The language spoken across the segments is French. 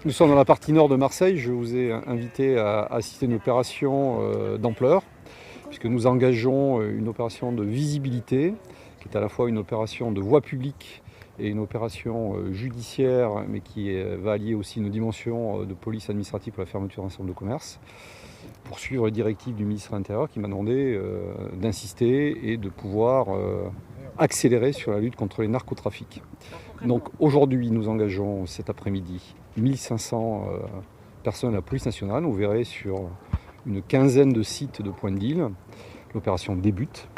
Nous sommes dans la partie nord de Marseille. Je vous ai invité à assister à une opération d'ampleur, puisque nous engageons une opération de visibilité, qui est à la fois une opération de voie publique et une opération judiciaire, mais qui va allier aussi une dimension de police administrative pour la fermeture d'un centre de commerce, pour suivre les directives du ministre de l'Intérieur qui m'a demandé d'insister et de pouvoir accélérer sur la lutte contre les narcotrafics. Donc aujourd'hui, nous engageons cet après-midi 1500 personnes à la police nationale. Vous verrez sur une quinzaine de sites de points de deal. L'opération débute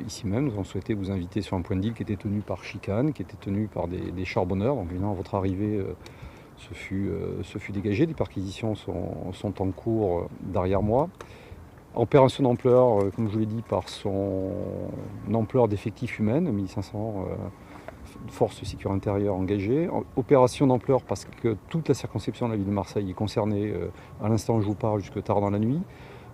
ici même. Nous avons souhaité vous inviter sur un point de deal qui était tenu par Chicane, qui était tenu par des charbonneurs. Donc évidemment, à votre arrivée, ce fut dégagé. Des perquisitions sont en cours derrière moi. Opération d'ampleur, comme je vous l'ai dit, par son ampleur d'effectifs humains, 1500 forces de sécurité intérieure engagées. Opération d'ampleur parce que toute la circonscription de la ville de Marseille est concernée à l'instant où je vous parle jusque tard dans la nuit.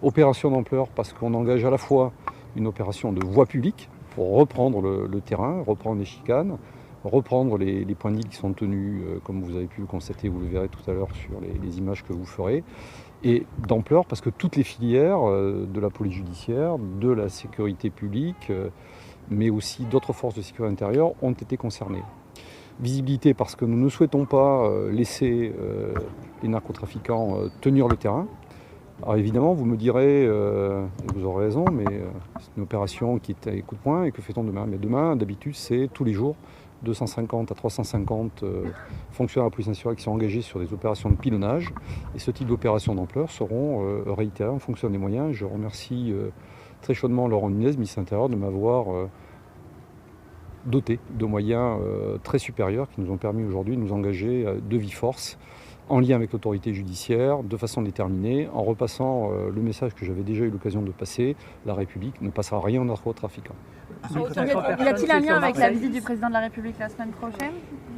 Opération d'ampleur parce qu'on engage à la fois une opération de voie publique pour reprendre le terrain, reprendre les chicanes, reprendre les points de deal qui sont tenus, comme vous avez pu le constater, vous le verrez tout à l'heure sur les images que vous ferez, et d'ampleur parce que toutes les filières de la police judiciaire, de la sécurité publique, mais aussi d'autres forces de sécurité intérieure ont été concernées. Visibilité parce que nous ne souhaitons pas laisser les narcotrafiquants tenir le terrain. Alors évidemment, vous me direz, et vous aurez raison, mais c'est une opération qui est à coup de poing, et que fait-on demain? Mais demain, d'habitude, c'est tous les jours 250 à 350 fonctionnaires de la police nationale qui sont engagés sur des opérations de pilonnage. Et ce type d'opérations d'ampleur seront réitérées en fonction des moyens. Je remercie très chaudement Laurent Nunez, ministre de l'Intérieur, de m'avoir doté de moyens très supérieurs qui nous ont permis aujourd'hui de nous engager de vive force en lien avec l'autorité judiciaire, de façon déterminée, en repassant le message que j'avais déjà eu l'occasion de passer: la République ne passera rien aux narcotrafiquants. Y a-t-il un lien avec la visite du président de la République la semaine prochaine?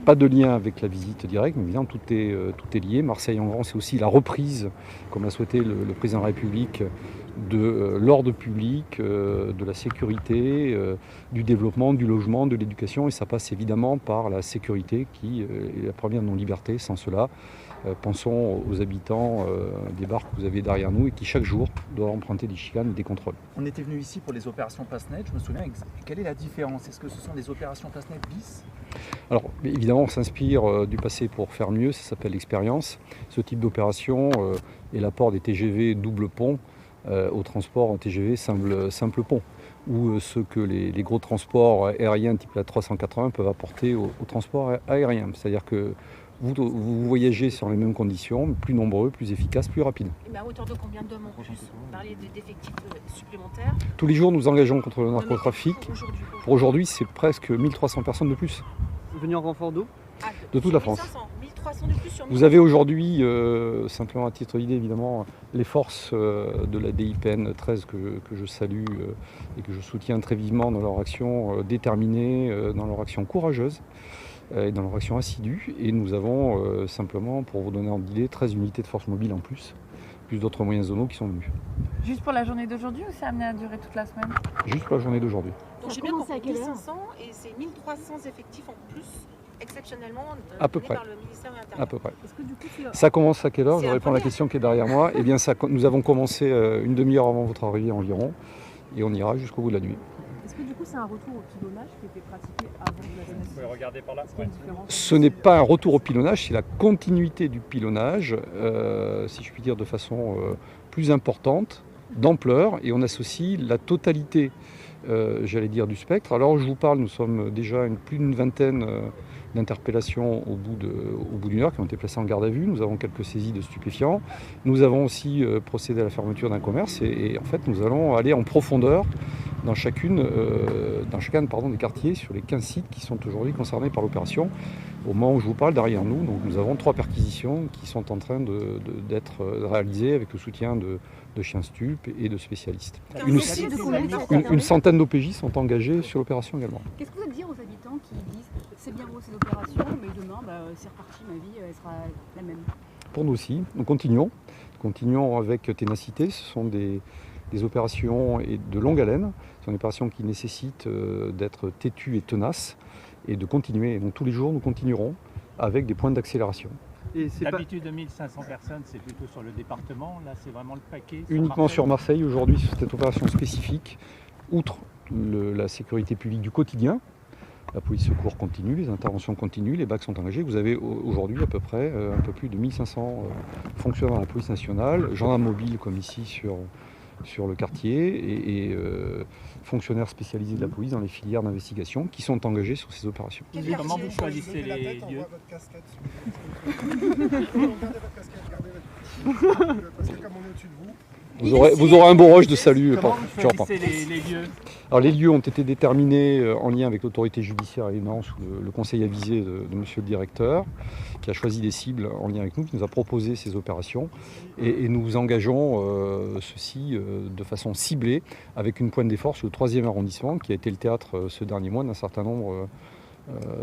Pas de lien avec la visite directe, mais évidemment tout est lié. Marseille en grand, c'est aussi la reprise, comme l'a souhaité le président de la République, de l'ordre public, de la sécurité, du développement, du logement, de l'éducation. Et ça passe évidemment par la sécurité qui est la première de nos libertés. Sans cela, pensons aux habitants des bars que vous avez derrière nous et qui chaque jour doivent emprunter des chicanes et des contrôles. On était venu ici pour les opérations Passnet, je me souviens. Quelle est la différence? Est-ce que ce sont des opérations Passnet bis? Alors évidemment, on s'inspire du passé pour faire mieux, ça s'appelle l'expérience. Ce type d'opération est l'apport des TGV double pont au transport en TGV simple pont, ou ce que les gros transports aériens type la 380 peuvent apporter au transport aérien. C'est-à-dire que vous voyagez sur les mêmes conditions, plus nombreux, plus efficaces, plus rapides. Mais à hauteur de combien d'hommes en plus? Vous parliez d'effectifs supplémentaires. Tous les jours, nous engageons contre le narcotrafic. Pour aujourd'hui, c'est presque 1300 personnes de plus. Venu en renfort d'eau? De toute la France. 1300 de plus sur 1000. Vous avez aujourd'hui, simplement à titre d'idée évidemment, les forces de la DIPN 13 que je salue et que je soutiens très vivement dans leur action déterminée, dans leur action courageuse et dans leur action assidue. Et nous avons simplement, pour vous donner un ordre d'idée, 13 unités de force mobile en plus d'autres moyens zonaux qui sont venus. Juste pour la journée d'aujourd'hui ou c'est amené à durer toute la semaine? Juste pour la journée d'aujourd'hui. Donc j'ai bien compris 1500 et c'est 1300 effectifs en plus exceptionnellement à peu près. Par le ministère de l'Intérieur. À peu près. Que, du coup, ça commence à quelle heure? Je C'est réponds à la question qui est derrière moi. Eh bien, nous avons commencé une demi-heure avant votre arrivée environ, et on ira jusqu'au bout de la nuit. Est-ce que du coup c'est un retour au pilonnage qui était pratiqué avant la semaine? Vous pouvez regarder par là. Ce n'est pas un retour au pilonnage, c'est la continuité du pilonnage, si je puis dire de façon plus importante, d'ampleur, et on associe la totalité, j'allais dire, du spectre. Alors je vous parle, nous sommes déjà plus d'une vingtaine d'interpellations au bout d'une heure qui ont été placées en garde à vue. Nous avons quelques saisies de stupéfiants. Nous avons aussi procédé à la fermeture d'un commerce et en fait nous allons aller en profondeur dans chacun des quartiers sur les 15 sites qui sont aujourd'hui concernés par l'opération. Au moment où je vous parle, derrière nous, donc nous avons 3 perquisitions qui sont en train d'être réalisées avec le soutien de chiens stupes et de spécialistes. Une centaine d'OPJ sont engagés sur l'opération également. Qu'est-ce que vous allez dire aux habitants qui disent c'est bien beau ces opérations, mais demain c'est reparti, ma vie elle sera la même? Pour nous aussi, nous continuons avec ténacité. Ce sont des opérations de longue haleine. Ce sont des opérations qui nécessitent d'être têtues et tenaces et de continuer. Et donc tous les jours, nous continuerons avec des points d'accélération. Et d'habitude, 2500 personnes, c'est plutôt sur le département. Là, c'est vraiment le paquet. Uniquement sur Marseille aujourd'hui, sur cette opération spécifique, outre la sécurité publique du quotidien, la police secours continue, les interventions continuent, les BAC sont engagés. Vous avez aujourd'hui à peu près un peu plus de 1500 fonctionnaires de la police nationale, gendarmes mobiles comme ici sur le quartier et fonctionnaires spécialisés de la police dans les filières d'investigation qui sont engagés sur ces opérations. Comment vous choisissez les lieux? Parce que comme on est au-dessus de vous. Vous aurez un beau rush de salut. Comment vous choisissez les lieux? Alors les lieux ont été déterminés en lien avec l'autorité judiciaire évidemment sous le conseil avisé de monsieur le directeur qui a choisi des cibles en lien avec nous, qui nous a proposé ces opérations et nous engageons ceci de façon ciblée avec une pointe d'effort sur le 3e arrondissement qui a été le théâtre ce dernier mois d'un certain nombre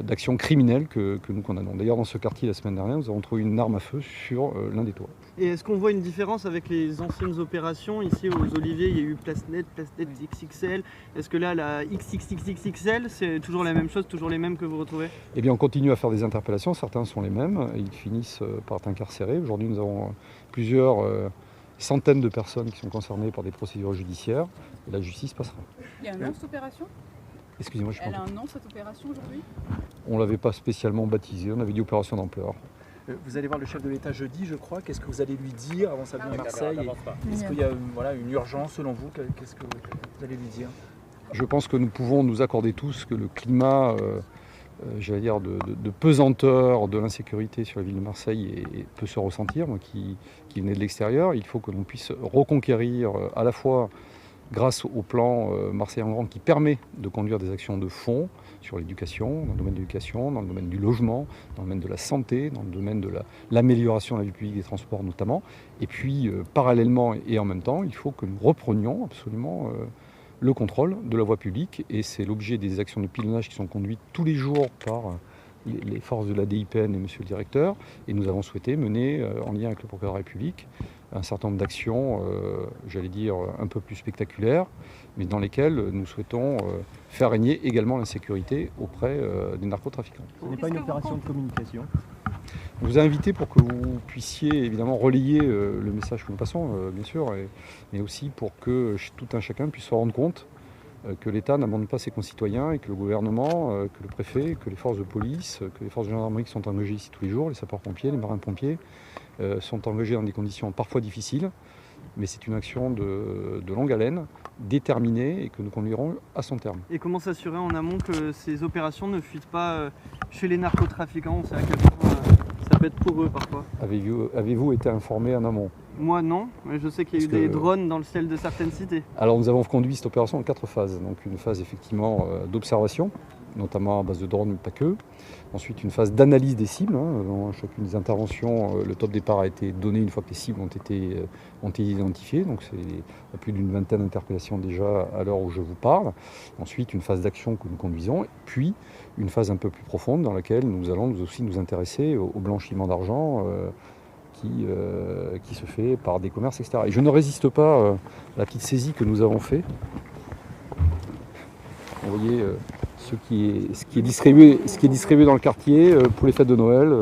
d'actions criminelles que nous condamnons. D'ailleurs dans ce quartier la semaine dernière nous avons trouvé une arme à feu sur l'un des toits. Et est-ce qu'on voit une différence avec les anciennes opérations? Ici aux Oliviers, il y a eu PlaceNet XXL. Est-ce que là, la XXXXL, c'est toujours la même chose, toujours les mêmes que vous retrouvez? Eh bien, on continue à faire des interpellations. Certains sont les mêmes. Ils finissent par être incarcérés. Aujourd'hui, nous avons plusieurs centaines de personnes qui sont concernées par des procédures judiciaires. Et la justice passera. Il y a un nom cette opération? Excusez-moi, je pense. Elle a un nom cette opération aujourd'hui? On ne l'avait pas spécialement baptisée. On avait dit opération d'ampleur. Vous allez voir le chef de l'État jeudi, je crois. Qu'est-ce que vous allez lui dire avant sa venue à Marseille? Est-ce qu'il y a une urgence selon vous? Qu'est-ce que vous allez lui dire? Je pense que nous pouvons nous accorder tous que le climat, j'allais dire, de pesanteur de l'insécurité sur la ville de Marseille peut se ressentir. Moi qui venais de l'extérieur, il faut que l'on puisse reconquérir à la fois grâce au plan Marseille en grand qui permet de conduire des actions de fond sur l'éducation, dans le domaine de l'éducation, dans le domaine du logement, dans le domaine de la santé, dans le domaine de l'amélioration de la vie publique des transports notamment. Et puis parallèlement et en même temps, il faut que nous reprenions absolument le contrôle de la voie publique et c'est l'objet des actions de pilonnage qui sont conduites tous les jours par les forces de la DIPN et monsieur le directeur et nous avons souhaité mener en lien avec le procureur de la République un certain nombre d'actions, j'allais dire un peu plus spectaculaires, mais dans lesquelles nous souhaitons faire régner également l'insécurité auprès des narcotrafiquants. Ce n'est pas une opération de communication. Je vous ai invité pour que vous puissiez évidemment relayer le message que nous passons, bien sûr, mais aussi pour que tout un chacun puisse se rendre compte que l'État n'abandonne pas ses concitoyens et que le gouvernement, que le préfet, que les forces de police, que les forces de gendarmerie qui sont engagées ici tous les jours, les sapeurs-pompiers, les marins-pompiers, sont engagés dans des conditions parfois difficiles, mais c'est une action de longue haleine, déterminée et que nous conduirons à son terme. Et comment s'assurer en amont que ces opérations ne fuitent pas chez les narcotrafiquants? On sait à quel point ça peut être pour eux parfois. Avez-vous été informé en amont? Moi non, mais je sais qu'il y a eu des drones dans le ciel de certaines cités. Alors nous avons conduit cette opération en 4 phases. Donc une phase effectivement d'observation, notamment à base de drones, mais pas que. Ensuite une phase d'analyse des cibles. Dans chacune des interventions, le top départ a été donné une fois que les cibles ont été identifiées. Donc c'est plus d'une vingtaine d'interpellations déjà à l'heure où je vous parle. Ensuite une phase d'action que nous conduisons, puis une phase un peu plus profonde dans laquelle nous allons aussi nous intéresser au blanchiment d'argent qui se fait par des commerces, etc. Et je ne résiste pas à la petite saisie que nous avons fait. Vous voyez ce qui est distribué dans le quartier pour les fêtes de Noël,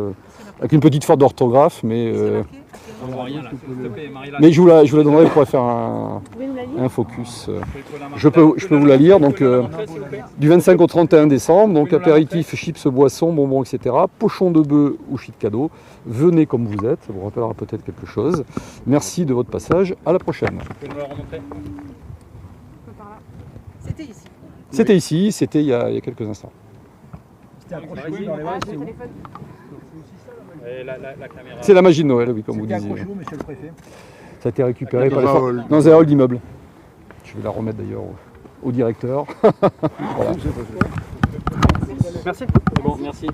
avec une petite faute d'orthographe, mais je vous la donnerai pour faire un focus. Je peux vous la lire. Donc, du 25 au 31 décembre, donc apéritif, chips, boissons, bonbons, etc. Pochon de bœuf ou shit cadeau. Venez comme vous êtes, ça vous rappellera peut-être quelque chose. Merci de votre passage, à la prochaine. C'était ici. C'était ici, c'était il y a quelques instants. C'était accroché dans les c'est où? C'est la magie de Noël, oui, comme vous disiez. C'était accroché où, monsieur le préfet? Ça a été récupéré dans un hall d'immeuble. Je vais la remettre d'ailleurs au directeur. Voilà. Merci. Bon, merci.